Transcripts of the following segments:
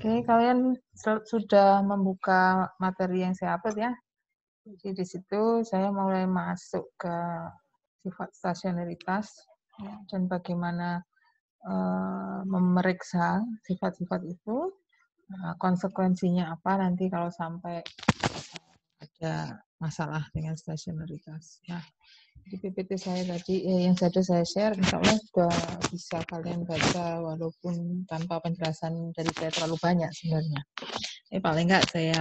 Oke, kalian sudah membuka materi yang saya upload ya. Jadi di situ saya mulai masuk ke sifat stasionaritas ya, dan bagaimana memeriksa sifat-sifat itu, konsekuensinya apa nanti kalau sampai ada masalah dengan stasionaritas ya. Di PPT saya tadi yang sudah saya share, insya Allah sudah bisa kalian baca walaupun tanpa penjelasan dari saya terlalu banyak sebenarnya. Paling enggak saya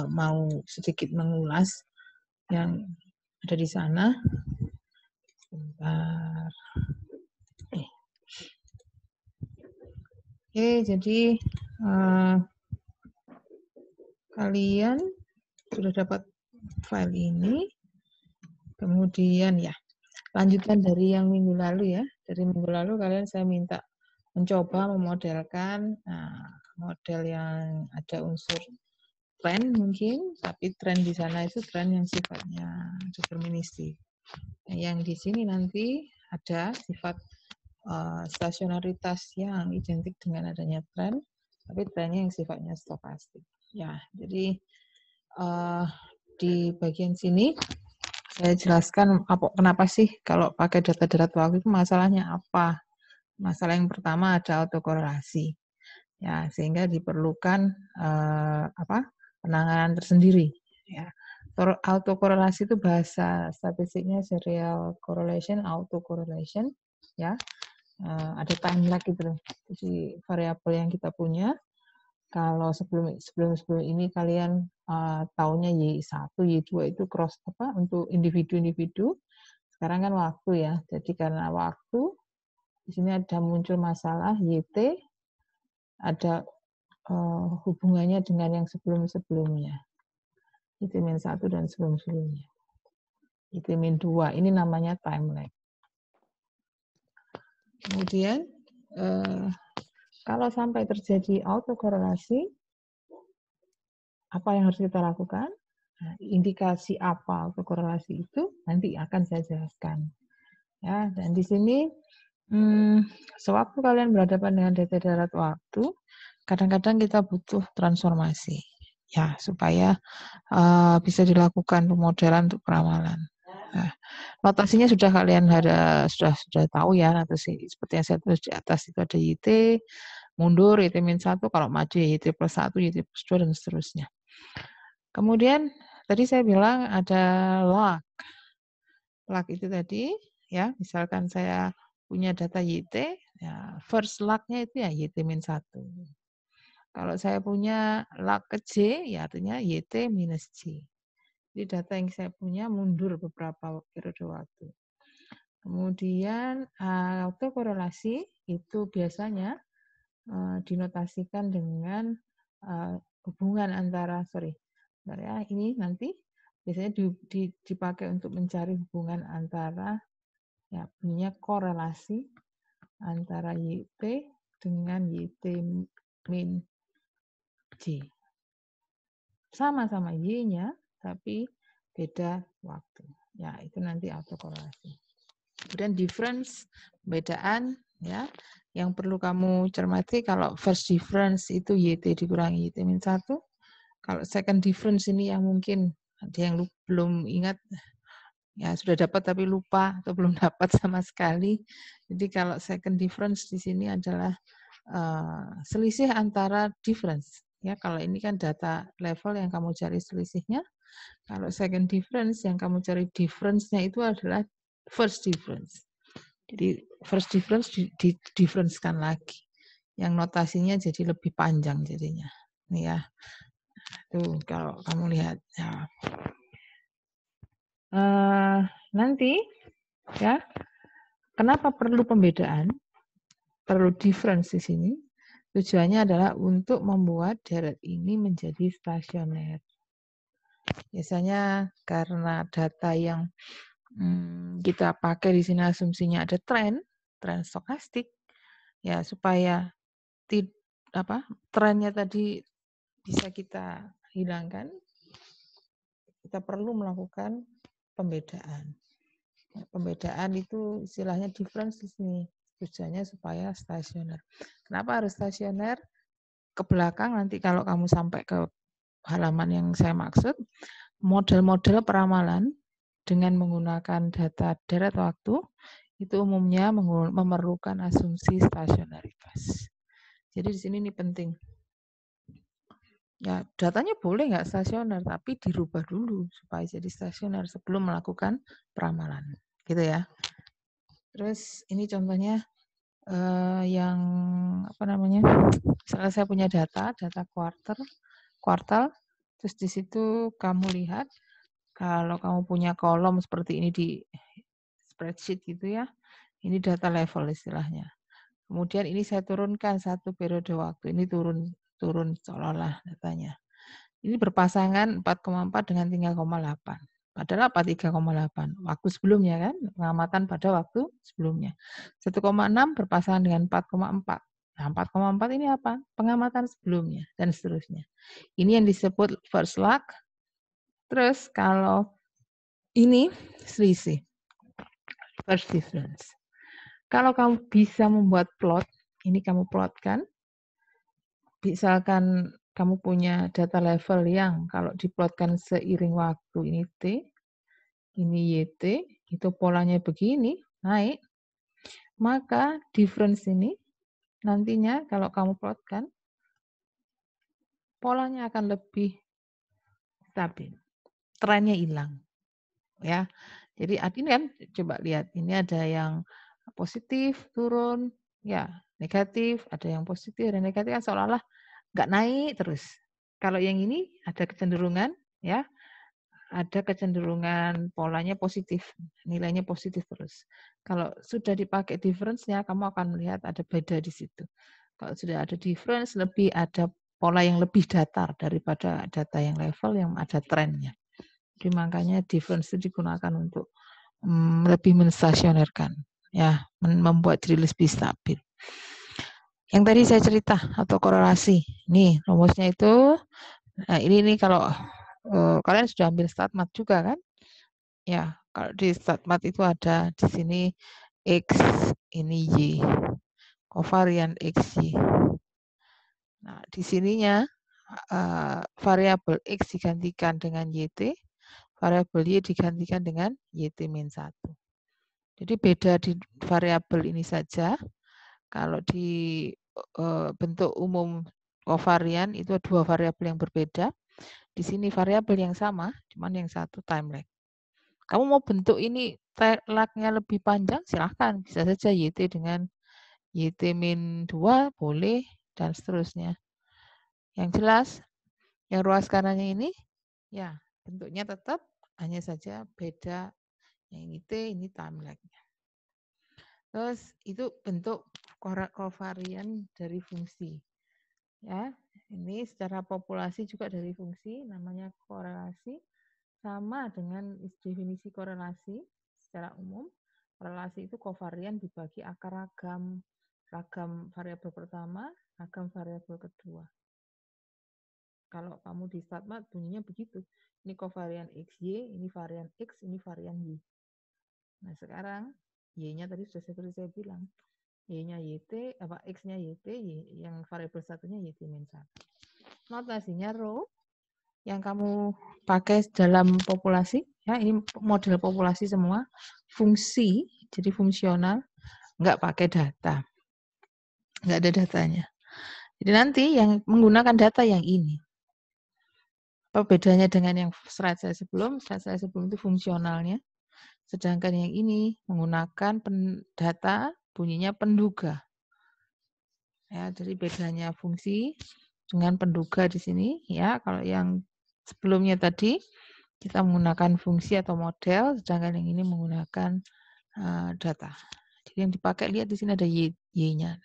mau sedikit mengulas yang ada di sana. Sebentar. Oke, jadi kalian sudah dapat file ini. Kemudian ya, lanjutan dari yang minggu lalu ya. Dari minggu lalu kalian saya minta mencoba memodelkan model yang ada unsur tren mungkin, tapi tren di sana itu tren yang sifatnya deterministik. Yang di sini nanti ada sifat stasionaritas yang identik dengan adanya tren, tapi trennya yang sifatnya stokastik. Ya, jadi di bagian sini saya jelaskan kenapa sih kalau pakai data darat waktu itu masalahnya apa. Masalah yang pertama ada autokorelasi. Ya, sehingga diperlukan penanganan tersendiri. Ya. Autokorelasi itu bahasa statistiknya serial correlation, autocorrelation. Ya, ada time lag gitu. Jadi variabel yang kita punya. Kalau sebelum ini kalian taunya Y1, Y2 itu cross untuk individu-individu. Sekarang kan waktu ya. Jadi karena waktu di sini ada muncul masalah YT, ada hubungannya dengan yang sebelum-sebelumnya. YT-1 dan sebelum-sebelumnya. YT-2, ini namanya time lag. Kemudian kalau sampai terjadi autokorelasi, apa yang harus kita lakukan? Nah, indikasi apa autokorelasi itu nanti akan saya jelaskan. Ya, dan di sini sewaktu kalian berhadapan dengan data darat waktu, kadang-kadang kita butuh transformasi, ya supaya bisa dilakukan pemodelan untuk peramalan. Nah, notasinya sudah kalian sudah tahu ya, notasi seperti yang saya tulis di atas itu ada YT, mundur YT-1, kalau maju YT plus 1, YT plus 2, dan seterusnya. Kemudian tadi saya bilang ada lag. Lag itu tadi ya, misalkan saya punya data YT, ya first lag-nya itu ya YT-1. Kalau saya punya lag ke J, ya artinya YT minus J. Jadi data yang saya punya mundur beberapa periode waktu. Kemudian autokorelasi itu biasanya dinotasikan dengan hubungan antara, ini nanti biasanya dipakai untuk mencari hubungan antara, ya punya korelasi antara YT dengan YT min J. Sama-sama Y-nya, tapi beda waktu. Ya, itu nanti autokorelasi. Kemudian difference, perbedaan, ya, yang perlu kamu cermati kalau first difference itu YT dikurangi YT-1. Kalau second difference ini yang mungkin ada yang belum ingat, ya sudah dapat tapi lupa atau belum dapat sama sekali. Jadi kalau second difference di sini adalah selisih antara difference. Ya, kalau ini kan data level yang kamu cari selisihnya. Kalau second difference yang kamu cari difference-nya itu adalah first difference. Jadi first difference di-difference-kan lagi. Yang notasinya jadi lebih panjang jadinya. Ini ya. Tuh kalau kamu lihat ya. Nanti ya, kenapa perlu pembedaan? Perlu difference di sini. Tujuannya adalah untuk membuat deret ini menjadi stasioner. Biasanya karena data yang kita pakai di sini asumsinya ada tren stokastik, ya supaya trennya tadi bisa kita hilangkan, kita perlu melakukan pembedaan. Pembedaan itu istilahnya difference di sini. Tujuannya supaya stasioner. Kenapa harus stasioner? ke belakang nanti kalau kamu sampai ke halaman yang saya maksud, model-model peramalan dengan menggunakan data deret waktu itu umumnya memerlukan asumsi stasionaritas. Jadi di sini ini penting. Ya, datanya boleh nggak stasioner, tapi dirubah dulu supaya jadi stasioner sebelum melakukan peramalan. Gitu ya. Terus ini contohnya yang apa namanya? Misalnya saya punya data kuartal, terus di situ kamu lihat kalau kamu punya kolom seperti ini di spreadsheet gitu ya, ini data level istilahnya. Kemudian ini saya turunkan satu periode waktu, ini turun seolah-olah datanya. Ini berpasangan 4,4 dengan 3,8. Padahal apa 3,8? Waktu sebelumnya kan, pengamatan pada waktu sebelumnya. 1,6 berpasangan dengan 4,4. Nah, 4,4 ini apa? Pengamatan sebelumnya, dan seterusnya. Ini yang disebut first lag. Terus kalau ini selisih, first difference. Kalau kamu bisa membuat plot, ini kamu plotkan, misalkan kamu punya data level yang kalau diplotkan seiring waktu ini T, ini YT, itu polanya begini, naik, maka difference ini nantinya kalau kamu plotkan, polanya akan lebih stabil, trennya hilang. Ya, jadi ini kan coba lihat, ini ada yang positif turun, ya negatif, ada yang positif dan negatif kan seolah-olah nggak naik terus. Kalau yang ini ada kecenderungan, ya ada kecenderungan polanya positif, nilainya positif terus. Kalau sudah dipakai difference-nya, kamu akan melihat ada beda di situ. Kalau sudah ada difference, lebih ada pola yang lebih datar daripada data yang level yang ada trennya. Jadi makanya difference itu digunakan untuk lebih menstasionerkan, ya, membuat diri lebih stabil. Yang tadi saya cerita atau korelasi, nih rumusnya itu, nah ini kalau kalian sudah ambil StatMat juga kan? Ya, kalau di StatMat itu ada di sini X, ini Y, kovarian XY. Nah, di sininya variabel X digantikan dengan YT, variabel Y digantikan dengan YT-1. Jadi beda di variabel ini saja. Kalau di bentuk umum kovarian itu dua variabel yang berbeda. Di sini variabel yang sama, cuman yang satu time lag. Kamu mau bentuk ini lag-nya lebih panjang, silahkan. Bisa saja YT dengan YT-2 boleh, dan seterusnya. Yang jelas, yang ruas kanannya ini, ya bentuknya tetap, hanya saja beda. Yang ini T, ini time lag-nya. Terus itu bentuk kovarian dari fungsi. Ya, ini secara populasi juga dari fungsi, namanya korelasi. Sama dengan definisi korelasi secara umum. Korelasi itu kovarian dibagi akar ragam. Ragam variabel pertama, ragam variabel kedua. Kalau kamu di StatMat bunyinya begitu. Ini kovarian XY, ini varian X, ini varian Y. Nah sekarang Y-nya tadi sudah seperti saya bilang. Y-nya YT, X-nya YT, yang variabel satunya YT-1. Notasinya row yang kamu pakai dalam populasi, ya ini model populasi semua, fungsi, jadi fungsional, nggak pakai data. Nggak ada datanya. Jadi nanti yang menggunakan data yang ini. Apa bedanya dengan yang slide saya sebelum? Slide saya sebelum itu fungsionalnya. Sedangkan yang ini menggunakan data bunyinya penduga. Ya, jadi bedanya fungsi dengan penduga di sini. Ya, kalau yang sebelumnya tadi kita menggunakan fungsi atau model, sedangkan yang ini menggunakan data. Jadi yang dipakai, lihat di sini ada Y-nya.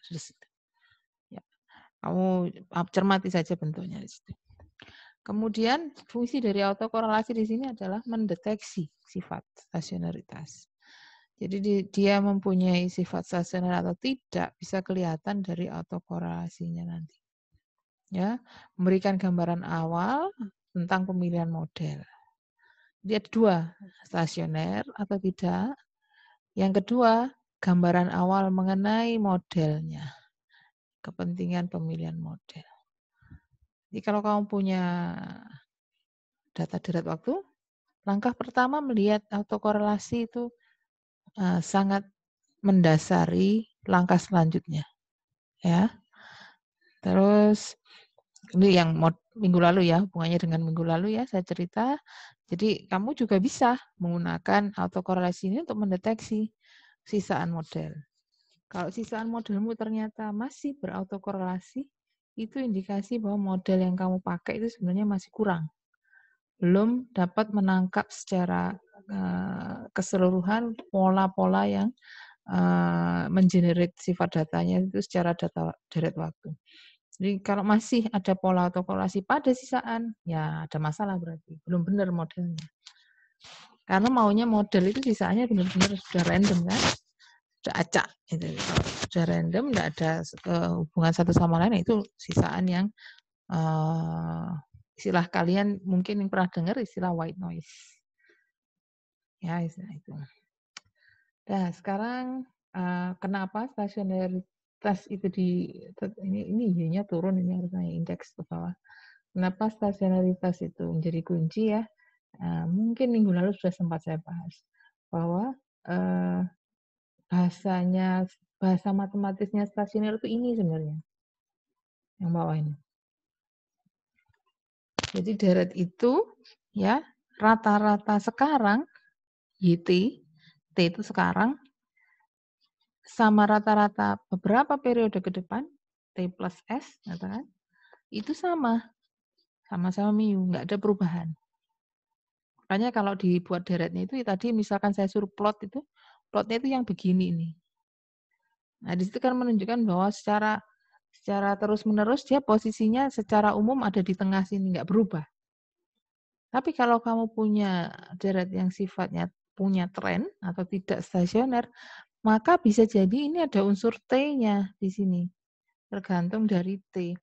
Ya, kamu cermati saja bentuknya di situ. Kemudian fungsi dari autokorelasi di sini adalah mendeteksi sifat stasionaritas. Jadi dia mempunyai sifat stasioner atau tidak bisa kelihatan dari autokorelasinya nanti. Ya, memberikan gambaran awal tentang pemilihan model. Jadi ada dua, stasioner atau tidak. Yang kedua, gambaran awal mengenai modelnya, kepentingan pemilihan model. Jadi kalau kamu punya data deret waktu, langkah pertama melihat autokorelasi itu sangat mendasari langkah selanjutnya, ya. Terus ini yang minggu lalu ya, hubungannya dengan minggu lalu ya saya cerita. Jadi kamu juga bisa menggunakan autokorelasi ini untuk mendeteksi sisaan model. Kalau sisaan modelmu ternyata masih berautokorelasi, itu indikasi bahwa model yang kamu pakai itu sebenarnya masih kurang. Belum dapat menangkap secara keseluruhan pola-pola yang mengenerate sifat datanya itu secara data deret waktu. Jadi kalau masih ada pola autokorelasi pada sisaan, ya ada masalah berarti, belum benar modelnya. Karena maunya model itu sisaannya benar-benar sudah random kan, sudah acak. Gitu. Kalau sudah random, tidak ada hubungan satu sama lain, itu sisaan yang istilah kalian mungkin yang pernah dengar istilah white noise. Ya, istilah itu. Nah, sekarang kenapa stasionaritas itu ini Y-nya turun, ini harusnya indeks ke bawah. Kenapa stasionaritas itu menjadi kunci ya? Mungkin minggu lalu sudah sempat saya bahas bahwa bahasa matematisnya stasioner itu ini sebenarnya yang bawah ini. Jadi deret itu ya rata-rata sekarang YT, T itu sekarang sama rata-rata beberapa periode ke depan, T plus S, katakan, itu sama-sama mu, nggak ada perubahan. Makanya kalau dibuat deretnya itu, tadi misalkan saya suruh plotnya itu yang begini nih. Nah, di situ kan menunjukkan bahwa secara terus-menerus dia posisinya secara umum ada di tengah sini, nggak berubah. Tapi kalau kamu punya deret yang sifatnya punya tren atau tidak stasioner, maka bisa jadi ini ada unsur T-nya di sini. Tergantung dari T.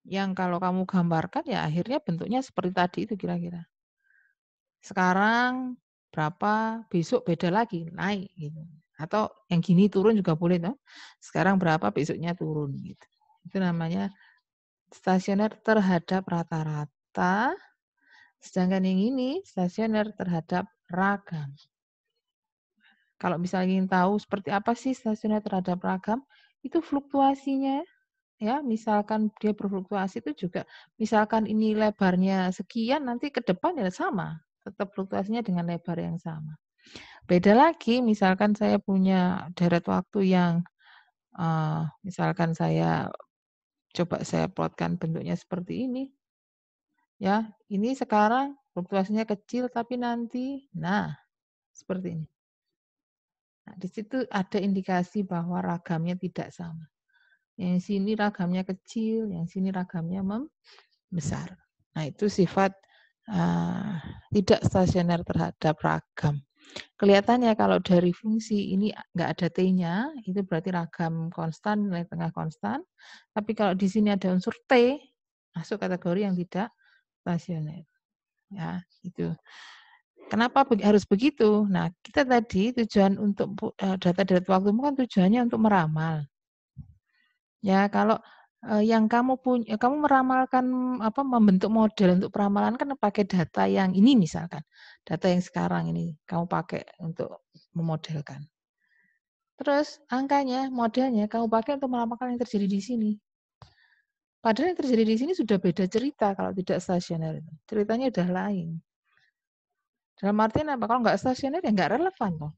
Yang kalau kamu gambarkan ya akhirnya bentuknya seperti tadi itu kira-kira. Sekarang berapa, besok beda lagi, naik gitu. Atau yang gini turun juga boleh toh. Sekarang berapa, besoknya turun gitu. Itu namanya stasioner terhadap rata-rata. Sedangkan yang ini stasioner terhadap ragam. Kalau misalnya ingin tahu seperti apa sih stasioner terhadap ragam, itu fluktuasinya ya, misalkan dia berfluktuasi itu juga, misalkan ini lebarnya sekian, nanti ke depan ya sama, tetap fluktuasinya dengan lebar yang sama. Beda lagi, misalkan saya punya deret waktu yang, misalkan coba saya plotkan bentuknya seperti ini, ya, ini sekarang fluktuasinya kecil, tapi nanti, nah, seperti ini. Nah, di situ ada indikasi bahwa ragamnya tidak sama. Yang sini ragamnya kecil, yang sini ragamnya membesar. Nah, itu sifat tidak stasioner terhadap ragam. Kelihatannya kalau dari fungsi ini nggak ada T-nya, itu berarti ragam konstan, nilai tengah konstan. Tapi kalau di sini ada unsur T, masuk kategori yang tidak stasioner. Ya, itu. Kenapa harus begitu? Nah, kita tadi tujuan untuk data deret waktu kan tujuannya untuk meramal. Ya, kalau yang kamu meramalkan membentuk model untuk peramalan kan pakai data yang ini misalkan. Data yang sekarang ini kamu pakai untuk memodelkan. Terus angkanya, modelnya kamu pakai untuk meramalkan yang terjadi di sini. Padahal yang terjadi di sini sudah beda cerita kalau tidak stasioner. Ceritanya udah lain. Dalam artian apa? Kalau nggak stasioner ya nggak relevan toh.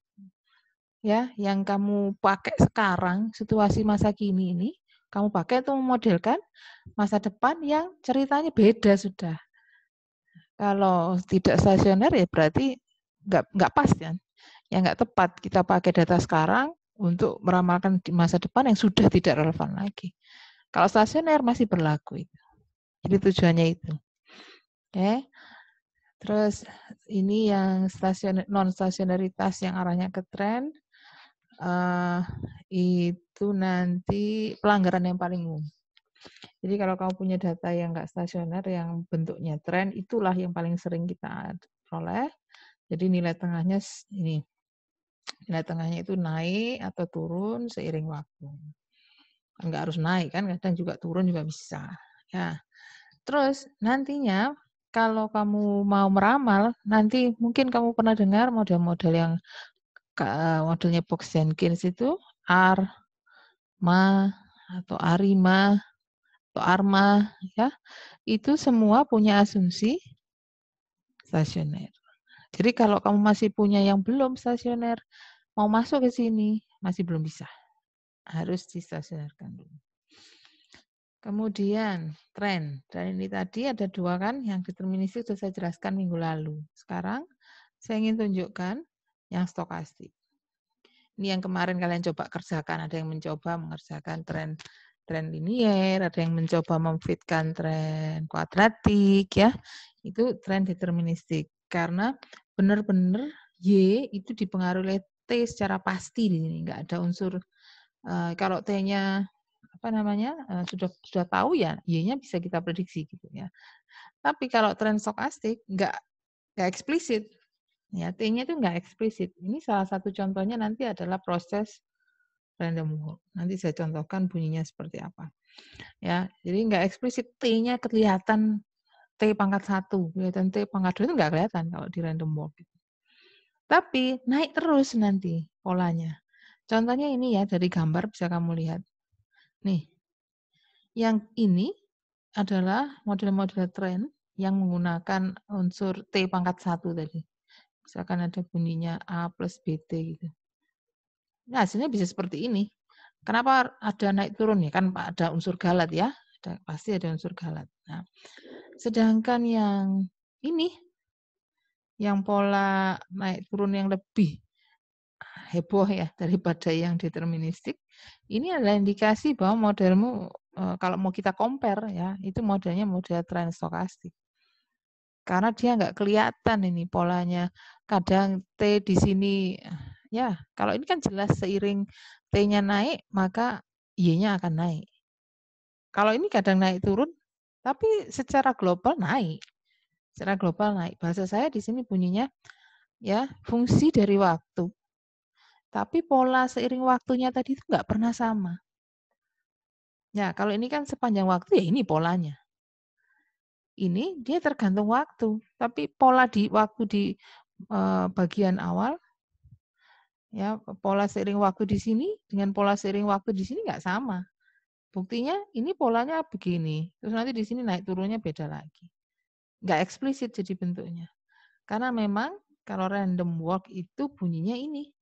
Ya, yang kamu pakai sekarang, situasi masa kini ini, kamu pakai untuk memodelkan masa depan yang ceritanya beda sudah. Kalau tidak stasioner ya berarti nggak pas kan, ya nggak tepat kita pakai data sekarang untuk meramalkan di masa depan yang sudah tidak relevan lagi. Kalau stasioner masih berlaku itu. Jadi tujuannya itu. Oke. Terus ini yang non stasionaritas yang arahnya ke tren. Itu nanti pelanggaran yang paling umum. Jadi kalau kamu punya data yang nggak stasioner, yang bentuknya tren, itulah yang paling sering kita peroleh. Jadi nilai tengahnya ini, nilai tengahnya itu naik atau turun seiring waktu. Nggak harus naik kan, kadang juga turun juga bisa. Ya. Terus nantinya kalau kamu mau meramal, nanti mungkin kamu pernah dengar model-model yang modelnya Box Jenkins itu ARMA atau ARIMA atau ARMA ya. Itu semua punya asumsi stasioner. Jadi kalau kamu masih punya yang belum stasioner, mau masuk ke sini masih belum bisa. Harus distasionerkan dulu. Kemudian tren. Tren ini tadi ada dua kan, yang deterministik sudah saya jelaskan minggu lalu. Sekarang saya ingin tunjukkan yang stokastik. Ini yang kemarin kalian coba kerjakan, ada yang mencoba mengerjakan tren linier, ada yang mencoba memfitkan tren kuadratik ya. Itu tren deterministik karena benar-benar Y itu dipengaruhi oleh T secara pasti di sini, enggak ada unsur kalau T-nya apa namanya sudah tahu ya Y-nya bisa kita prediksi gitu ya. Tapi kalau tren stokastik enggak eksplisit. Ya, T-nya itu enggak eksplisit. Ini salah satu contohnya nanti adalah proses random walk. Nanti saya contohkan bunyinya seperti apa. Ya, jadi enggak eksplisit T-nya kelihatan T pangkat 1, kelihatan T pangkat 2 itu enggak kelihatan kalau di random walk. Tapi naik terus nanti polanya. Contohnya ini ya, dari gambar bisa kamu lihat. Nih, yang ini adalah model-model tren yang menggunakan unsur T pangkat 1 tadi. Misalkan ada bunyinya A plus BT gitu. Nah, hasilnya bisa seperti ini. Kenapa ada naik turun ya? Kan ada unsur galat ya. Pasti ada unsur galat. Nah, sedangkan yang ini, yang pola naik turun yang lebih heboh ya daripada yang deterministik, ini adalah indikasi bahwa modelmu kalau mau kita compare ya, itu modelnya model tren stokastik. Karena dia nggak kelihatan ini polanya. Kadang T di sini, ya kalau ini kan jelas seiring T-nya naik, maka Y-nya akan naik. Kalau ini kadang naik turun, tapi secara global naik. Secara global naik. Bahasa saya di sini bunyinya, ya fungsi dari waktu. Tapi pola seiring waktunya tadi itu nggak pernah sama. Ya, kalau ini kan sepanjang waktu, ya ini polanya. Ini dia tergantung waktu, tapi pola di waktu di bagian awal, ya pola seiring waktu di sini dengan pola seiring waktu di sini nggak sama. Buktinya ini polanya begini, terus nanti di sini naik turunnya beda lagi. Nggak eksplisit jadi bentuknya. Karena memang kalau random walk itu bunyinya ini.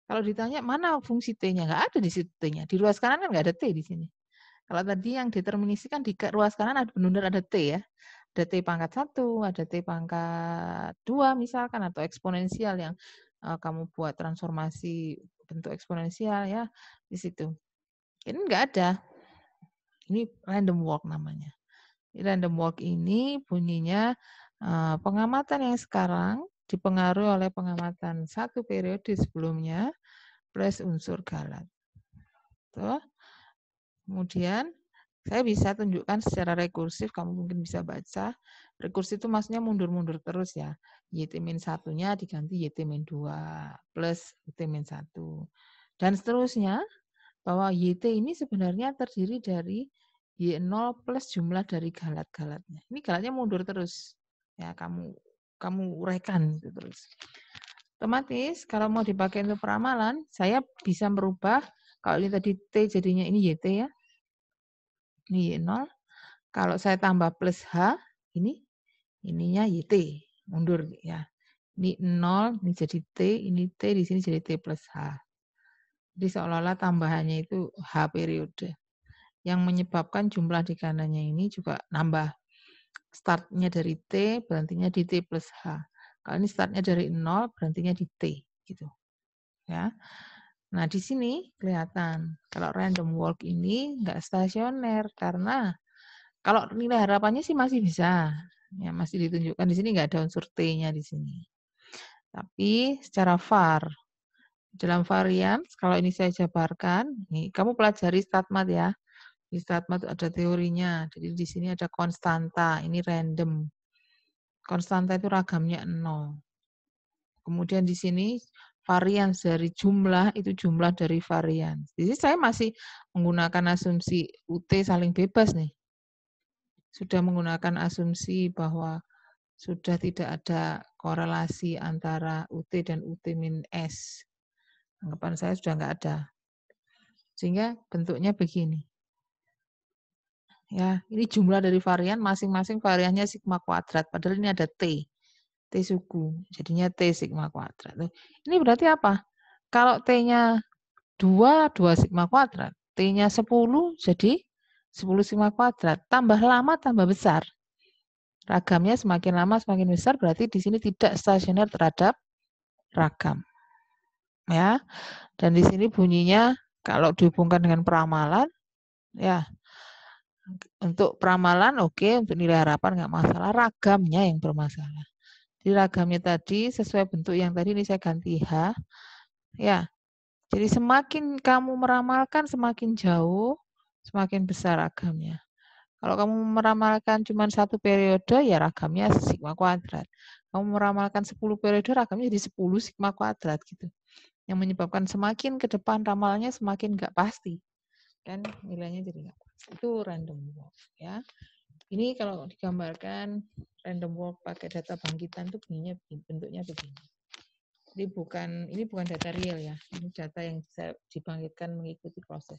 Kalau ditanya mana fungsi T-nya, nggak ada di situ T-nya. Di ruas kanan kan nggak ada T di sini. Kalau tadi yang deterministik kan di ruas kanan ada benar ada T ya. Ada T pangkat 1, ada T pangkat 2 misalkan, atau eksponensial yang kamu buat transformasi bentuk eksponensial ya di situ. Ini nggak ada. Ini random walk namanya. Random walk ini bunyinya pengamatan yang sekarang dipengaruhi oleh pengamatan satu periode sebelumnya plus unsur galat. Tuh. Kemudian saya bisa tunjukkan secara rekursif, kamu mungkin bisa baca. Rekursif itu maksudnya mundur-mundur terus ya. YT-1-nya diganti YT-2 plus YT-1. Dan seterusnya, bahwa YT ini sebenarnya terdiri dari Y0 plus jumlah dari galat-galatnya. Ini galatnya mundur terus. Ya, kamu uraikan itu terus. Otomatis kalau mau dipakai untuk peramalan, saya bisa merubah, kalau ini tadi T jadinya ini YT ya. Ini Y0. Kalau saya tambah plus H, ininya YT, mundur ya. Ini 0, ini jadi T, ini T, di sini jadi T plus H. Jadi seolah-olah tambahannya itu H periode. Yang menyebabkan jumlah di kanannya ini juga nambah. Startnya dari T, berhentinya di T plus H. Kalau ini startnya dari 0, berhentinya di T. Gitu. Ya. Nah, di sini kelihatan kalau random walk ini nggak stasioner karena kalau nilai harapannya sih masih bisa, ya masih ditunjukkan di sini nggak ada unsur T-nya di sini. Tapi secara var, dalam varian, kalau ini saya jabarkan, nih kamu pelajari StatMat ya. Di StatMat ada teorinya, jadi di sini ada konstanta, ini random. Konstanta itu ragamnya 0. Kemudian di sini varian dari jumlah, itu jumlah dari varian. Jadi saya masih menggunakan asumsi UT saling bebas nih. sudah menggunakan asumsi bahwa sudah tidak ada korelasi antara UT dan UT min S. Anggapan saya sudah nggak ada. Sehingga bentuknya begini. Ya, ini jumlah dari varian, masing-masing variannya sigma kuadrat. Padahal ini ada T suku. Jadinya T sigma kuadrat. Ini berarti apa? Kalau T-nya 2 sigma kuadrat. T-nya 10 jadi 10 sigma kuadrat. Tambah lama, tambah besar. Ragamnya semakin lama semakin besar, berarti di sini tidak stasioner terhadap ragam. Ya. Dan di sini bunyinya kalau dihubungkan dengan peramalan, ya untuk peramalan oke, untuk nilai harapan nggak masalah, ragamnya yang bermasalah. Jadi ragamnya tadi sesuai bentuk yang tadi ini saya ganti H. Ya. Jadi semakin kamu meramalkan semakin jauh, semakin besar ragamnya. Kalau kamu meramalkan cuma 1 periode, ya ragamnya sigma kuadrat. Kamu meramalkan 10 periode, ragamnya jadi 10 sigma kuadrat gitu. Yang menyebabkan semakin ke depan ramalannya semakin nggak pasti. Kan nilainya jadi nggak pasti. Itu random walk ya. Ini kalau digambarkan random walk pakai data bangkitan itu bentuknya begini. Jadi ini bukan data real ya. Ini data yang bisa dibangkitkan mengikuti proses.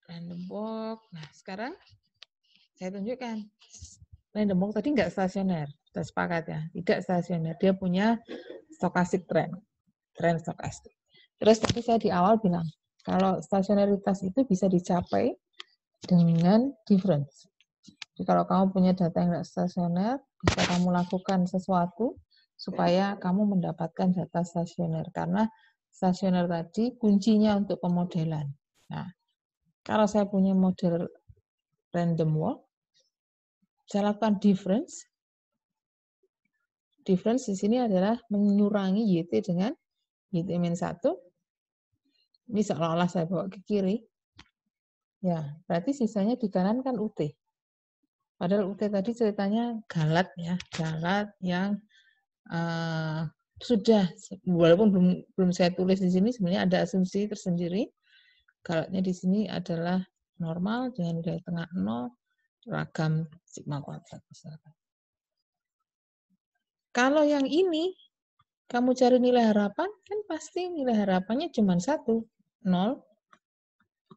Random walk. Nah, sekarang saya tunjukkan. Random walk tadi nggak stasioner. Kita sepakat ya. Tidak stasioner. Dia punya stochastic trend. Trend stokastik. Terus tadi saya di awal bilang, kalau stasionaritas itu bisa dicapai dengan difference. Jadi kalau kamu punya data yang nggak stasioner, bisa kamu lakukan sesuatu supaya kamu mendapatkan data stasioner. Karena stasioner tadi kuncinya untuk pemodelan. Nah, kalau saya punya model random walk, saya lakukan difference. Difference di sini adalah mengurangi YT dengan YT-1. Ini seolah-olah saya bawa ke kiri. Ya, berarti sisanya di kanan kan UT. Padahal UT tadi ceritanya galat ya, galat yang sudah, walaupun belum saya tulis di sini, sebenarnya ada asumsi tersendiri. Galatnya di sini adalah normal dengan nilai tengah 0, ragam sigma kuadrat misalkan. Kalau yang ini, kamu cari nilai harapan, kan pasti nilai harapannya cuma 1, 0,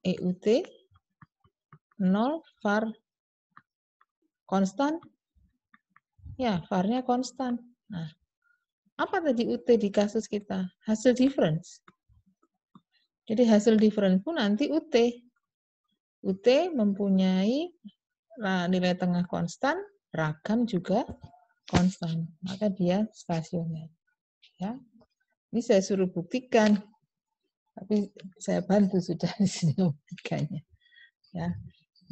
EUT, 0, var konstan, ya var-nya konstan. Nah, apa tadi UT di kasus kita? Hasil difference. Jadi hasil difference pun nanti UT. UT mempunyai nilai tengah konstan, ragam juga konstan. Maka dia stasioner. Ya. Ini saya suruh buktikan. Tapi saya bantu sudah di sini membuktikannya. Ya.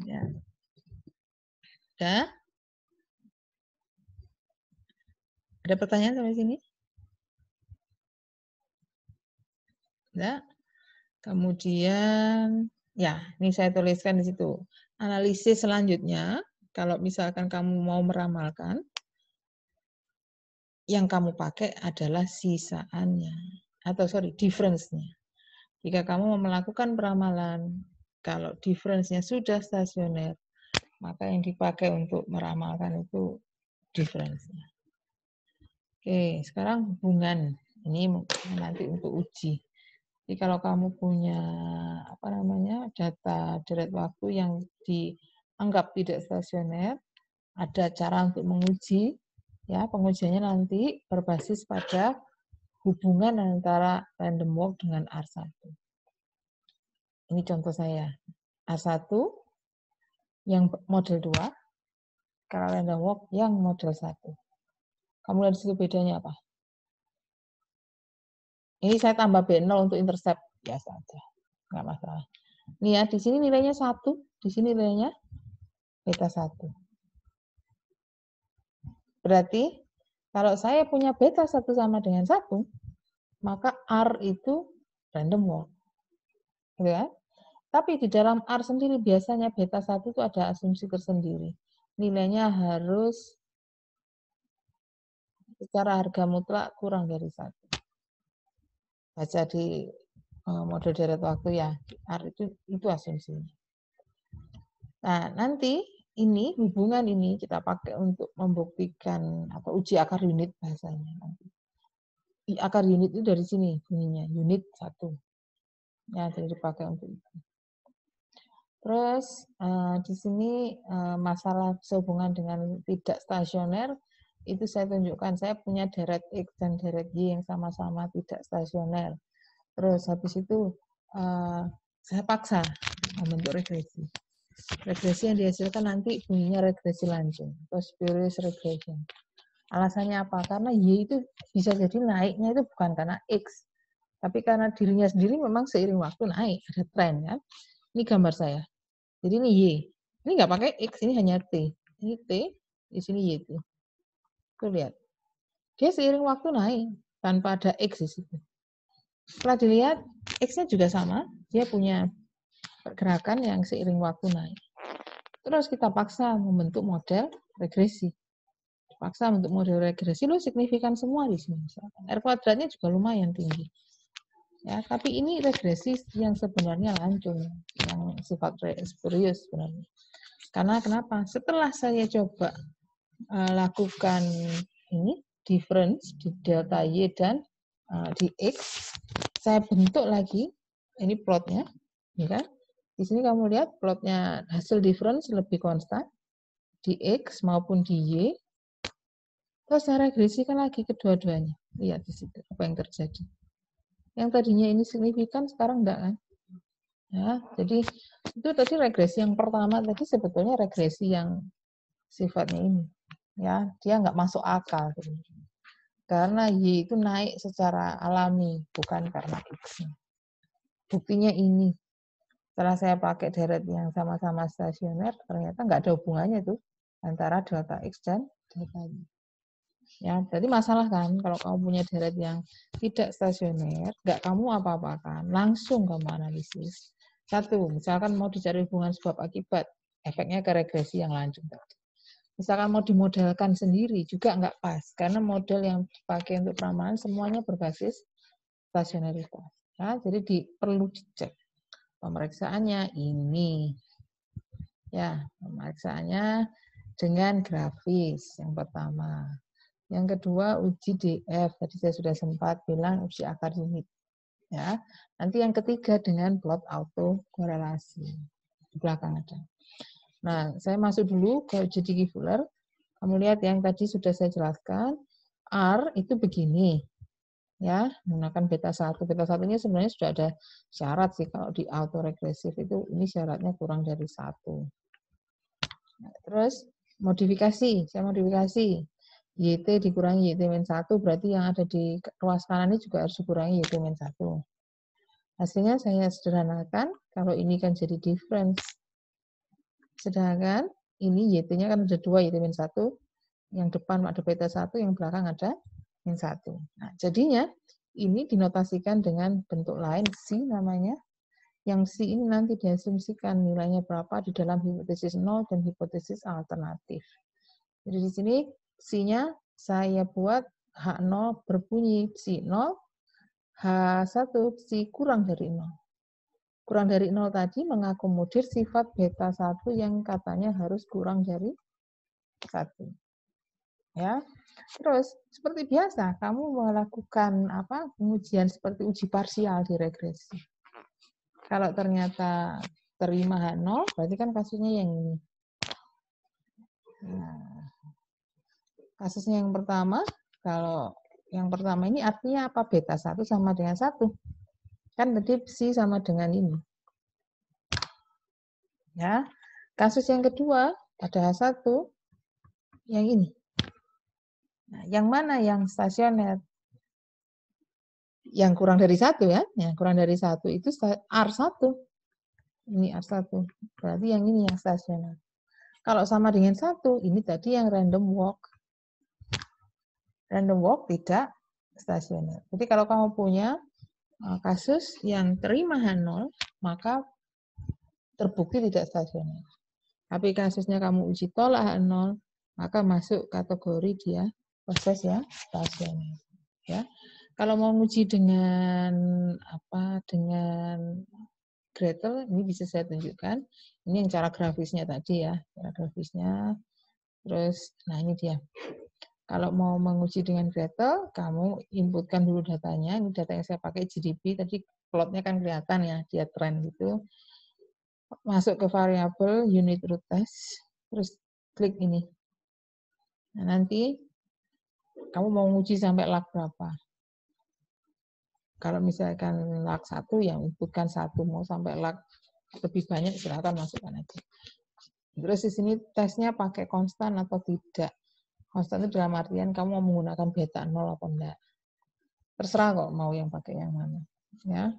Ya. Udah? Ada pertanyaan sampai sini? Enggak? Kemudian, ya, ini saya tuliskan di situ. Analisis selanjutnya, kalau misalkan kamu mau meramalkan, yang kamu pakai adalah sisaannya, atau difference-nya. Jika kamu mau melakukan peramalan, kalau difference-nya sudah stasioner, maka yang dipakai untuk meramalkan itu difference-nya. Oke, sekarang hubungan. Ini nanti untuk uji. Jadi kalau kamu punya data deret waktu yang dianggap tidak stasioner, ada cara untuk menguji. Ya, pengujiannya nanti berbasis pada hubungan antara random walk dengan R1. Ini contoh saya. R1 yang model 2, kalau random walk yang model 1. Kamu lihat di situ bedanya apa? Ini saya tambah B0 untuk intercept, biasa aja. Nggak masalah. Ini ya, di sini nilainya 1, di sini nilainya beta 1. Berarti kalau saya punya beta 1 sama dengan 1, maka R itu random walk. Gitu ya? Tapi di dalam R sendiri biasanya beta 1 itu ada asumsi tersendiri. Nilainya harus secara harga mutlak kurang dari 1. Baca di model deret waktu ya, R itu asumsinya. Nah, nanti ini hubungan ini kita pakai untuk membuktikan atau uji akar unit bahasanya nanti. Akar unit itu dari sini bunyinya, unit 1. Ya, jadi dipakai untuk itu. Terus di sini masalah sehubungan dengan tidak stasioner, itu saya tunjukkan, saya punya deret X dan deret Y yang sama-sama tidak stasioner. Terus habis itu saya paksa membentuk regresi. Regresi yang dihasilkan nanti bunyinya regresi lancung atau spurious regression. Alasannya apa? Karena Y itu bisa jadi naiknya itu bukan karena X, tapi karena dirinya sendiri memang seiring waktu naik, ada tren kan. Ini gambar saya. Jadi ini Y. Ini nggak pakai X, ini hanya T. Ini T, di sini Y itu. Tuh lihat. Dia seiring waktu naik tanpa ada X di situ. Setelah dilihat, X-nya juga sama. Dia punya pergerakan yang seiring waktu naik. Terus kita paksa membentuk model regresi. Paksa untuk model regresi, lo signifikan semua di sini. R kuadratnya juga lumayan tinggi. Ya, tapi ini regresi yang sebenarnya lancung, yang sifat spurious sebenarnya. Karena kenapa? Setelah saya coba lakukan ini difference di delta Y dan di X, saya bentuk lagi ini plotnya, ya kan? Di sini kamu lihat plotnya hasil difference lebih konstan di X maupun di Y. Terus saya regresikan lagi kedua-duanya. Lihat di situ apa yang terjadi. Yang tadinya ini signifikan sekarang enggak kan? Ya, jadi itu tadi regresi yang pertama tadi sebetulnya regresi yang sifatnya ini. Ya, dia nggak masuk akal. Karena Y itu naik secara alami, bukan karena X. Buktinya ini. Setelah saya pakai deret yang sama-sama stasioner, ternyata nggak ada hubungannya tuh antara delta X dan delta Y. Ya, jadi masalah kan kalau kamu punya deret yang tidak stasioner, nggak kamu apa-apakan, langsung kamu analisis. Satu, misalkan mau dicari hubungan sebab akibat, efeknya ke regresi yang lancung tadi. Misalkan mau dimodelkan sendiri juga nggak pas, karena model yang dipakai untuk peramalan semuanya berbasis stasioneritas. Ya, jadi perlu dicek. Pemeriksaannya ini, ya pemeriksaannya dengan grafis yang pertama. Yang kedua uji DF, tadi saya sudah sempat bilang uji akar unit. Ya, nanti yang ketiga dengan plot autokorelasi di belakang ada. Nah, saya masuk dulu ke uji Dickey-Fuller. Kamu lihat yang tadi sudah saya jelaskan, R itu begini, ya menggunakan beta 1. Beta 1-nya sebenarnya sudah ada syarat sih kalau di autoregresif itu ini syaratnya kurang dari 1. Nah, terus modifikasi, saya modifikasi. YT dikurangi YT-1, berarti yang ada di ruas kanan ini juga harus dikurangi YT-1. Hasilnya saya sederhanakan, kalau ini kan jadi difference. Sedangkan ini YT-nya kan ada 2 YT-1, yang depan ada beta 1, yang belakang ada min 1. Nah, jadinya ini dinotasikan dengan bentuk lain, C namanya. Yang C ini nanti diasumsikan nilainya berapa di dalam hipotesis 0 dan hipotesis alternatif. Jadi di sini C-nya saya buat H0 berbunyi psi 0, H1 psi kurang dari 0. Kurang dari 0 tadi mengakomodir sifat beta 1 yang katanya harus kurang dari 1. Ya. Terus seperti biasa kamu melakukan pengujian seperti uji parsial di regresi. Kalau ternyata terima H0 berarti kan kasusnya yang ini. Nah, kasusnya yang pertama, kalau yang pertama ini artinya apa? Beta 1 sama dengan 1. Kan tadi psi sama dengan ini. Ya. Kasus yang kedua, ada H1 yang ini. Nah, yang mana yang stasioner? Yang kurang dari 1 ya. Yang kurang dari 1 itu R1. Ini R1. Berarti yang ini yang stasioner. Kalau sama dengan 1, ini tadi yang random walk. Random walk tidak stasioner. Jadi kalau kamu punya kasus yang terima H0, maka terbukti tidak stasioner. Tapi kasusnya kamu uji tolak H0, maka masuk kategori dia proses yang stasioner. Ya. Kalau mau uji dengan Gretel ini bisa saya tunjukkan. Ini yang cara grafisnya tadi ya, cara grafisnya. Terus, nah ini dia. Kalau mau menguji dengan Gretel, kamu inputkan dulu datanya. Ini data yang saya pakai GDP. Tadi plotnya kan kelihatan ya, dia tren gitu. Masuk ke variabel unit root test, terus klik ini. Nah, nanti kamu mau nguji sampai lag berapa. Kalau misalkan lag 1, ya inputkan 1. Mau sampai lag lebih banyak, silakan masukkan aja. Terus di sini tesnya pakai konstan atau tidak. Konstan itu dalam artian kamu mau menggunakan beta 0 atau enggak. Terserah kok mau yang pakai yang mana. Ya.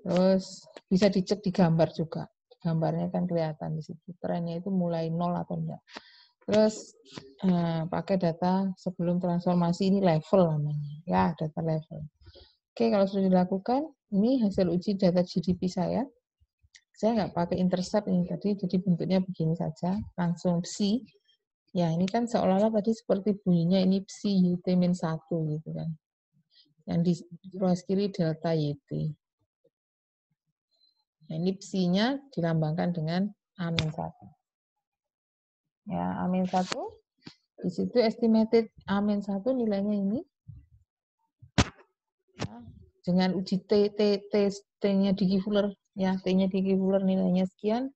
Terus bisa dicek di gambar juga. Gambarnya kan kelihatan di situ. Trennya itu mulai 0 atau enggak. Terus pakai data sebelum transformasi, ini level namanya. Ya, data level. Oke, kalau sudah dilakukan, ini hasil uji data GDP saya. Saya nggak pakai intercept ini tadi, jadi bentuknya begini saja, langsung psi. Ya, ini kan seolah-olah tadi seperti bunyinya ini psi YT-1 gitu kan. Yang di ruas kiri delta YT. Nah, ini psi-nya dilambangkan dengan A-1. Ya, A-1. Di situ estimated A-1 nilainya ini. Ya, dengan uji T-nya Dicke Fuller, ya, T-nya Dicke Fuller nilainya sekian,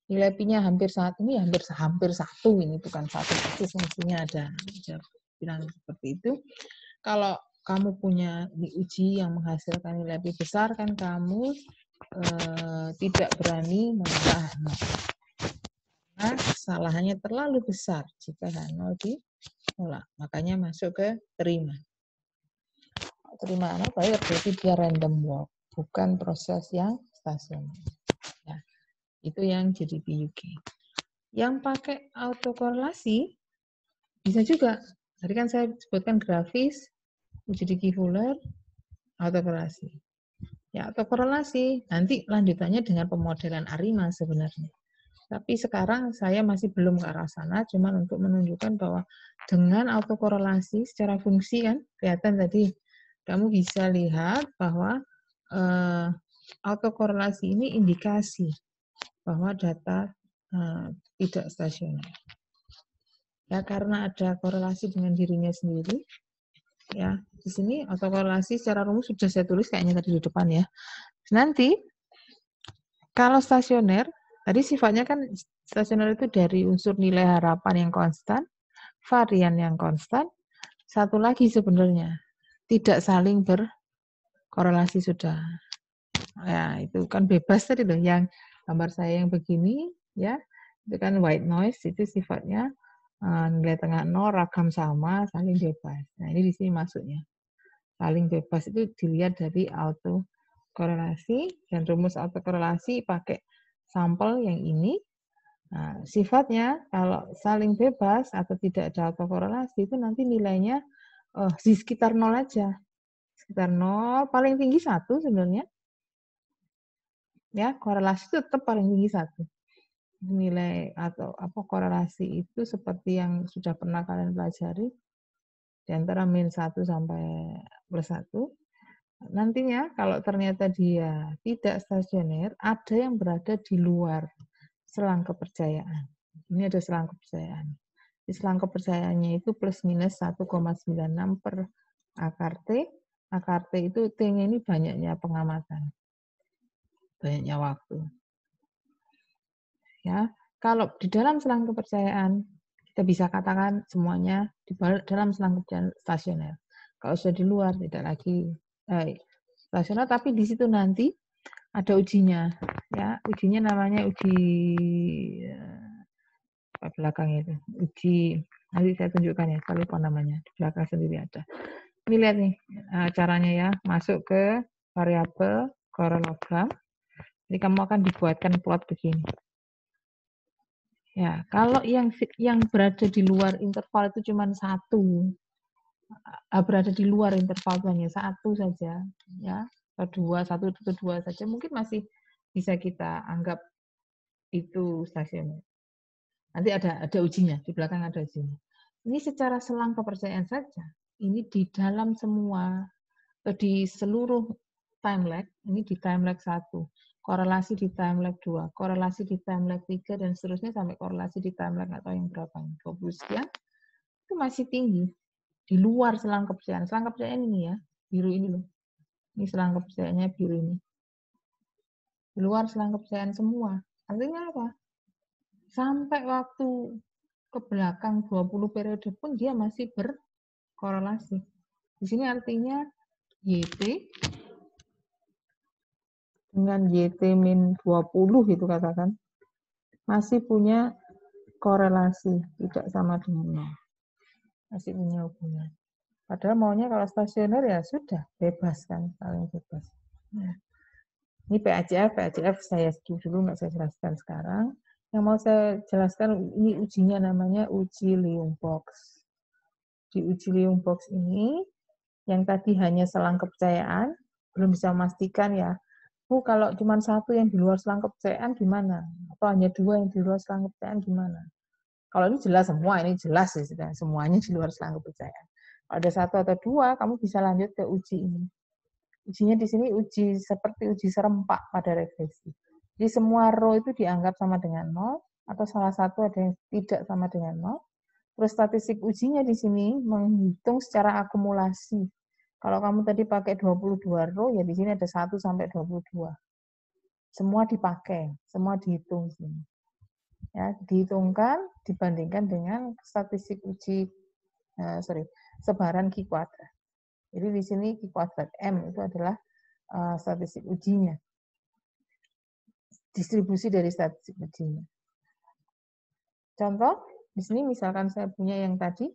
nilai P-nya hampir 1, ini hampir 1, ini bukan 1 persis, mestinya ada bilang seperti itu. Kalau kamu punya uji yang menghasilkan nilai P besar, kan kamu tidak berani menambah H0. Nah, kesalahannya terlalu besar jika H0 ditolak. Makanya masuk ke terima. Terima H0 berarti dia random walk, bukan proses yang stasioner. Ya, itu yang GDP UK. Yang pakai autokorelasi bisa juga. Tadi kan saya sebutkan grafis, uji Dicke Fuller, autokorelasi. Ya, autokorelasi nanti lanjutannya dengan pemodelan ARIMA sebenarnya. Tapi sekarang saya masih belum ke arah sana, cuman untuk menunjukkan bahwa dengan autokorelasi secara fungsi kan, kelihatan tadi, kamu bisa lihat bahwa autokorelasi ini indikasi bahwa data tidak stasioner. Ya, karena ada korelasi dengan dirinya sendiri. Ya, di sini autokorelasi secara rumus sudah saya tulis kayaknya tadi di depan ya. Nanti kalau stasioner, tadi sifatnya kan stasioner itu dari unsur nilai harapan yang konstan, varian yang konstan, satu lagi sebenarnya tidak saling berkorelasi sudah. Ya, itu kan bebas tadi loh, yang gambar saya yang begini ya, itu kan white noise, itu sifatnya nilai tengah 0, ragam sama, saling bebas. Nah, ini di sini masuknya. Saling bebas itu dilihat dari autokorelasi, dan rumus autokorelasi pakai sampel yang ini. Nah, sifatnya kalau saling bebas atau tidak ada autokorelasi itu nanti nilainya di sekitar 0 aja. Sekitar 0, paling tinggi 1 sebenarnya. Ya, korelasi itu tetap paling tinggi 1. Nilai atau korelasi itu seperti yang sudah pernah kalian pelajari di antara -1 sampai +1. Nantinya kalau ternyata dia tidak stasioner, ada yang berada di luar selang kepercayaan. Ini ada selang kepercayaan. Di selang kepercayaannya itu plus minus 1,96 per akar T. Akar T itu T-nya ini banyaknya pengamatan, banyaknya waktu. Ya, kalau di dalam selang kepercayaan kita bisa katakan semuanya di dalam selang kepercayaan stasioner. Kalau sudah di luar tidak lagi stasioner, tapi di situ nanti ada ujinya. Ya, ujinya namanya uji belakang itu. Uji nanti saya tunjukkan ya, saya lupa namanya. Di belakang sendiri ada. Ini lihat nih caranya ya, masuk ke variabel korelogram. Jadi kamu akan dibuatkan plot begini. Ya, kalau yang berada di luar interval itu cuma 1, berada di luar interval itu hanya 1 saja, ya, atau 2, 1 atau 2 saja, mungkin masih bisa kita anggap itu stasioner. Nanti ada ujinya, di belakang ada ujinya. Ini secara selang kepercayaan saja, ini di dalam semua, di seluruh time lag, ini di time lag 1, korelasi di time lag 2, korelasi di time lag 3, dan seterusnya sampai korelasi di time lag atau yang berapa, 20 sekian, itu masih tinggi. Di luar selang kepercayaan. Selang kepercayaan ini ya, biru ini loh. Ini selang kepercayaannya biru ini. Di luar selang kepercayaan semua. Artinya apa? Sampai waktu ke belakang 20 periode pun dia masih berkorelasi. Di sini artinya YT dengan YT-20 itu katakan masih punya korelasi, tidak sama dengan 0. Masih punya hubungan. Padahal maunya kalau stasioner ya sudah, bebas kan, paling bebas. Nah, ini PACF saya skip dulu, nggak saya jelaskan sekarang. Yang mau saya jelaskan, ini ujinya namanya uji Leung Box. Di uji Leung Box ini, yang tadi hanya selang kepercayaan, belum bisa memastikan ya, kalau cuma satu yang di luar selang kepercayaan gimana? Atau hanya dua yang di luar selang kepercayaan gimana? Kalau ini jelas semua, ini jelas ya, semuanya di luar selang kepercayaan. Kalau ada satu atau dua, kamu bisa lanjut ke uji ini. Ujinya di sini uji seperti uji serempak pada regresi. Jadi semua row itu dianggap sama dengan 0, atau salah satu ada yang tidak sama dengan 0. Terus statistik ujinya di sini menghitung secara akumulasi. Kalau kamu tadi pakai 22 row, ya di sini ada 1 sampai 22. Semua dipakai, semua dihitung sini. Ya, dihitungkan dibandingkan dengan statistik uji sebaran Q kuadrat. Jadi di sini Q kuadrat M itu adalah statistik ujinya. Distribusi dari statistik ujinya. Contoh, di sini misalkan saya punya yang tadi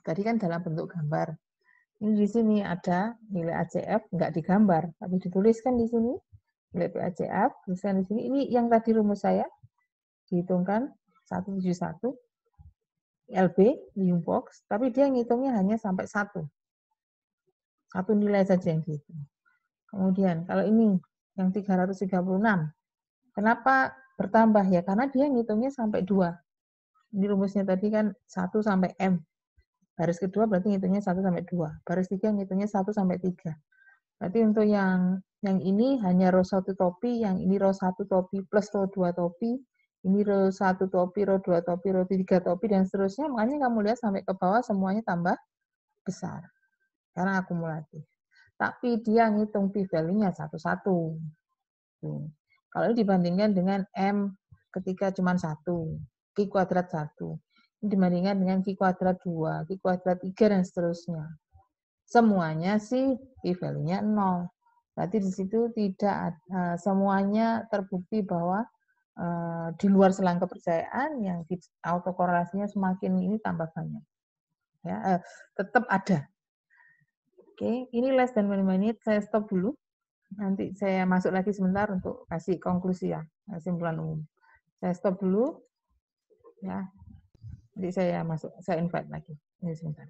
kan dalam bentuk gambar. Ini di sini ada nilai ACF, nggak digambar, tapi dituliskan di sini nilai PACF, tuliskan di sini. Ini yang tadi rumus saya, dihitungkan 171 LB Leung Box, tapi dia ngitungnya hanya sampai satu nilai saja yang dihitung. Kemudian kalau ini yang 336, kenapa bertambah ya? Karena dia ngitungnya sampai 2. Ini rumusnya tadi kan 1 sampai M. Baris kedua berarti ngitungnya 1 sampai 2. Baris 3 ngitungnya 1 sampai 3. Berarti untuk yang ini hanya row 1 topi, yang ini row 1 topi plus row 2 topi, ini row 1 topi, row 2 topi, row 3 topi, dan seterusnya. Makanya kamu lihat sampai ke bawah semuanya tambah besar. Karena akumulatif. Tapi dia ngitung p-value-nya satu-satu. Kalau ini dibandingkan dengan M ketika cuma 1, Q kuadrat 1. Ini dibandingkan dengan Q kuadrat 2, Q kuadrat 3, dan seterusnya. Semuanya sih p-value-nya 0. Berarti di situ tidak semuanya terbukti bahwa di luar selang kepercayaan yang autokorelasinya semakin ini tambah banyak. Ya, tetap ada. Oke, ini less than 1 menit, saya stop dulu. Nanti saya masuk lagi sebentar untuk kasih konklusi ya, kesimpulan umum. Saya stop dulu, ya. Nanti saya invite lagi. Ini sebentar.